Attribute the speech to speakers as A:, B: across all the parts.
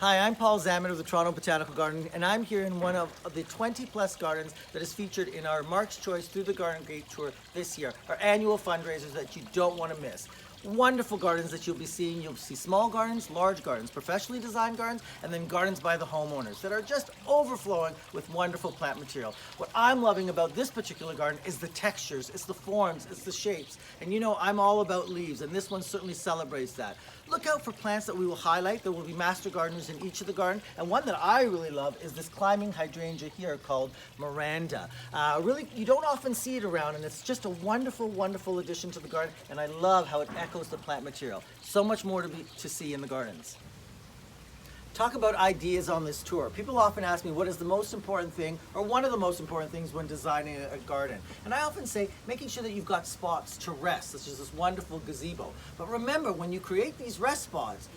A: Hi, I'm Paul Zaman of the Toronto Botanical Garden, and I'm here in one of the 20 plus gardens that is featured in our Mark's Choice Through the Garden Gate tour this year, our annual fundraisers that you don't want to miss. Wonderful gardens that you'll be seeing. You'll see small gardens, large gardens, professionally designed gardens, and then gardens by the homeowners that are just overflowing with wonderful plant material. What I'm loving about this particular garden is the textures, it's the forms, it's the shapes. And you know, I'm all about leaves, and this one certainly celebrates that. Look out for plants that we will highlight. There will be master gardeners in each of the garden, and one that I really love is this climbing hydrangea here called Miranda. Really, you don't often see it around, and it's just a wonderful, wonderful addition to the garden, and I love how it echoes the plant material. So much more to see in the gardens. Talk about ideas on this tour. People often ask me what is the most important thing, or one of the most important things when designing a garden. And I often say making sure that you've got spots to rest, such as this wonderful gazebo. But remember, when you create these rest spots,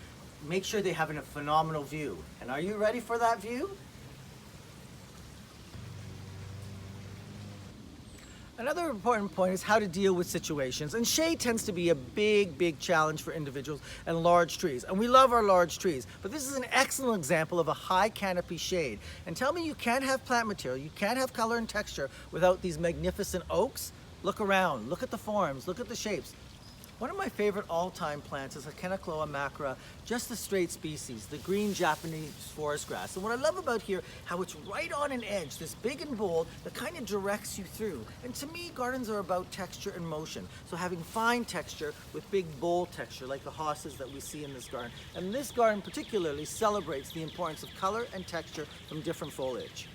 A: make sure they have a phenomenal view. And are you ready for that view? Another important point is how to deal with situations, and shade tends to be a big challenge for individuals and large trees, and we love our large trees, but this is an excellent example of a high canopy shade. And tell me you can't have plant material, you can't have color and texture without these magnificent oaks? Look around, look at the forms, look at the shapes. One of my favorite all-time plants is Echinocloa macra, just the straight species, the green Japanese forest grass. And what I love about here, how it's right on an edge, this big and bold, that kind of directs you through. And to me, gardens are about texture and motion. So having fine texture with big, bold texture, like the hostas that we see in this garden. And this garden particularly celebrates the importance of color and texture from different foliage.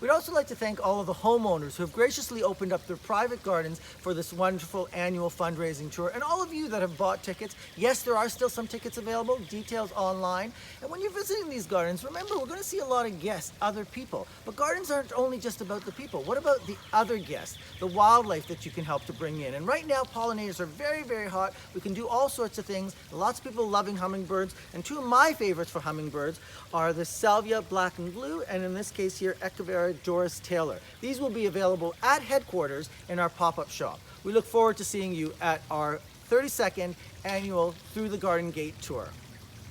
A: We'd also like to thank all of the homeowners who have graciously opened up their private gardens for this wonderful annual fundraising tour, and all of you that have bought tickets. Yes, there are still some tickets available, details online. And when you're visiting these gardens, remember, we're going to see a lot of guests, other people. But gardens aren't only just about the people. What about the other guests, the wildlife that you can help to bring in? And right now, pollinators are very hot. We can do all sorts of things. Lots of people loving hummingbirds, and two of my favorites for hummingbirds are the Salvia black and blue, and in this case here, Echevera Doris Taylor. These will be available at headquarters in our pop-up shop. We look forward to seeing you at our 32nd annual Through the Garden Gate tour.